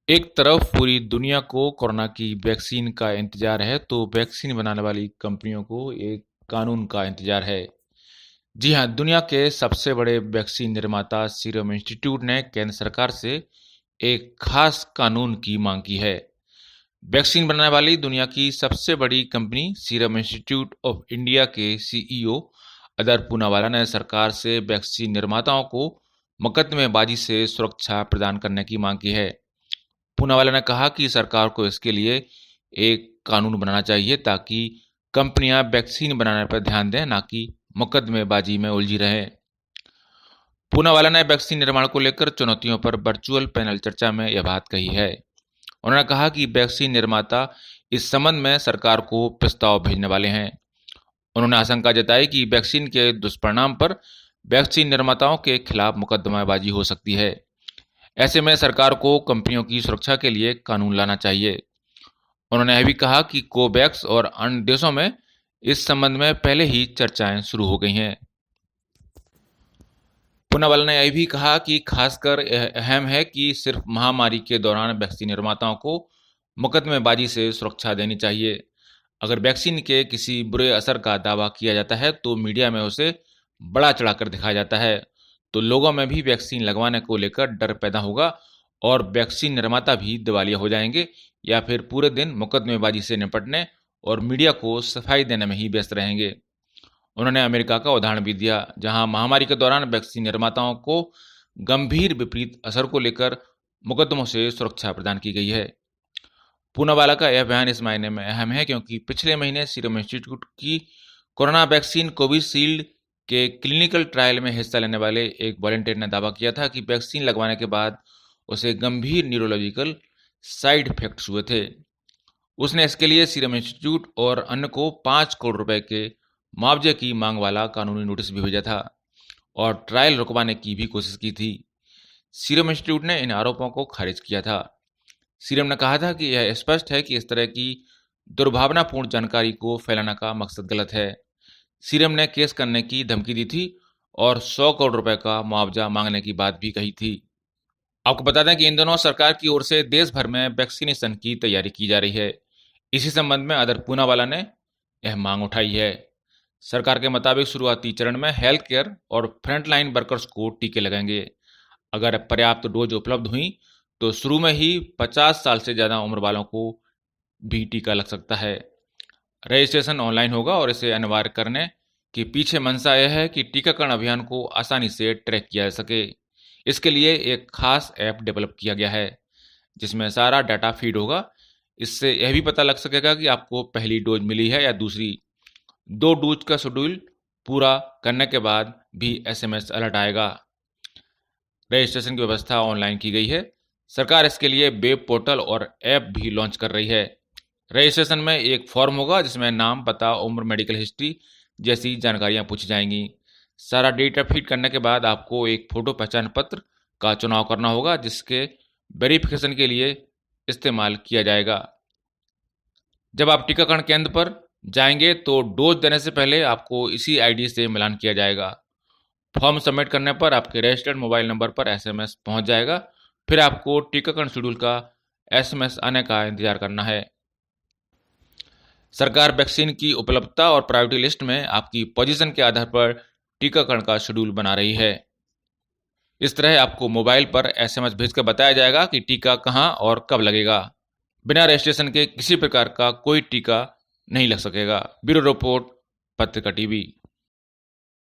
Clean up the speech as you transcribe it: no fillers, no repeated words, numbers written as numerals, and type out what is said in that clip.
एक तरफ पूरी दुनिया को कोरोना की वैक्सीन का इंतजार है, तो वैक्सीन बनाने वाली कंपनियों को एक कानून का इंतजार है। जी हाँ, दुनिया के सबसे बड़े वैक्सीन निर्माता सीरम इंस्टीट्यूट ने केंद्र सरकार से एक खास कानून की मांग की है। वैक्सीन बनाने वाली दुनिया की सबसे बड़ी company serum institute of India के सीईओ अदर पूनावाला ने सरकार से वैक्सीन निर्माताओं को मुकदमेबाजी से सुरक्षा प्रदान करने की मांग की है। पूनावाला ने कहा कि सरकार को इसके लिए एक कानून बनाना चाहिए ताकि कंपनियां वैक्सीन बनाने पर ध्यान दें, ना कि मुकदमेबाजी में उलझी रहें। पूनावाला ने वैक्सीन निर्माण को लेकर चुनौतियों पर वर्चुअल पैनल चर्चा में यह बात कही है। उन्होंने कहा कि वैक्सीन निर्माता इस संबंध में सरकार को प्रस्ताव भेजने वाले हैं। उन्होंने आशंका जताई कि वैक्सीन के दुष्परिणाम पर वैक्सीन निर्माताओं के खिलाफ मुकदमेबाजी हो सकती है। ऐसे में सरकार को कंपनियों की सुरक्षा के लिए कानून लाना चाहिए। उन्होंने यह भी कहा कि कोवैक्स और अन्य देशों में इस संबंध में पहले ही चर्चाएं शुरू हो गई हैं। पूनावाला ने यह भी कहा कि खासकर यह अहम है कि सिर्फ महामारी के दौरान वैक्सीन निर्माताओं को मुकदमेबाजी से सुरक्षा देनी चाहिए। अगर वैक्सीन के किसी बुरे असर का दावा किया जाता है तो मीडिया में उसे बड़ा चढ़ाकर दिखाया जाता है, तो लोगों में भी वैक्सीन लगवाने को लेकर डर पैदा होगा और वैक्सीन निर्माता भी दिवालिया हो जाएंगे या फिर पूरे दिन मुकदमेबाजी से निपटने और मीडिया को सफाई देने में ही व्यस्त रहेंगे। उन्होंने अमेरिका का उदाहरण भी दिया, जहां महामारी के दौरान वैक्सीन निर्माताओं को गंभीर विपरीत असर को लेकर मुकदमों से सुरक्षा प्रदान की गई है। पूनावाला का यह बयान इस मायने में अहम है क्योंकि पिछले महीने सीरम इंस्टीट्यूट की कोरोना वैक्सीन कोविशील्ड के क्लिनिकल ट्रायल में हिस्सा लेने वाले एक वॉलंटियर ने दावा किया था कि वैक्सीन लगवाने के बाद उसे गंभीर न्यूरोलॉजिकल साइड इफेक्ट्स हुए थे। उसने इसके लिए सीरम इंस्टीट्यूट और अन्य को 5 करोड़ रुपए के मुआवजे की मांग वाला कानूनी नोटिस भी भेजा था और ट्रायल रुकवाने की भी कोशिश की थी। सीरम इंस्टीट्यूट ने इन आरोपों को खारिज किया था। सीरम ने कहा था कि यह स्पष्ट है कि इस तरह की दुर्भावनापूर्ण जानकारी को फैलाना का मकसद गलत है। सीरम ने केस करने की धमकी दी थी और 100 करोड़ रुपए का मुआवजा मांगने की बात भी कही थी। आपको बता दें कि इन दिनों सरकार की ओर से देश भर में वैक्सीनेशन की तैयारी की जा रही है। इसी संबंध में अदर पूनावाला ने यह मांग उठाई है। सरकार के मुताबिक शुरुआती चरण में हेल्थ केयर और फ्रंटलाइन वर्कर्स को टीके लगाएंगे। अगर पर्याप्त डोज उपलब्ध हुई तो शुरू में ही 50 साल से ज़्यादा उम्र वालों को भी टीका लग सकता है। रजिस्ट्रेशन ऑनलाइन होगा और इसे अनिवार्य करने के पीछे मंशा यह है कि टीकाकरण अभियान को आसानी से ट्रैक किया जा सके। इसके लिए एक खास ऐप डेवलप किया गया है जिसमें सारा डाटा फीड होगा। इससे यह भी पता लग सकेगा कि आपको पहली डोज मिली है या दूसरी। 2 डोज का शेड्यूल पूरा करने के बाद भी एसएमएस अलर्ट आएगा। रजिस्ट्रेशन की व्यवस्था ऑनलाइन की गई है। सरकार इसके लिए वेब पोर्टल और ऐप भी लॉन्च कर रही है। रजिस्ट्रेशन में एक फॉर्म होगा जिसमें नाम, पता, उम्र, मेडिकल हिस्ट्री जैसी जानकारियां पूछी जाएंगी। सारा डेटा फीड करने के बाद आपको एक फोटो पहचान पत्र का चुनाव करना होगा जिसके वेरिफिकेशन के लिए इस्तेमाल किया जाएगा। जब आप टीकाकरण केंद्र पर जाएंगे तो डोज देने से पहले आपको इसी आईडी से मिलान किया जाएगा। फॉर्म सबमिट करने पर आपके रजिस्टर्ड मोबाइल नंबर पर एसएमएस पहुंच जाएगा। फिर आपको टीकाकरण शेड्यूल का एसएमएस आने का इंतजार करना है। सरकार वैक्सीन की उपलब्धता और प्रायोरिटी लिस्ट में आपकी पोजीशन के आधार पर टीकाकरण का शेड्यूल बना रही है। इस तरह आपको मोबाइल पर एसएमएस भेजकर बताया जाएगा कि टीका कहां और कब लगेगा। बिना रजिस्ट्रेशन के किसी प्रकार का कोई टीका नहीं लग सकेगा। ब्यूरो रिपोर्ट, पत्रिका टीवी।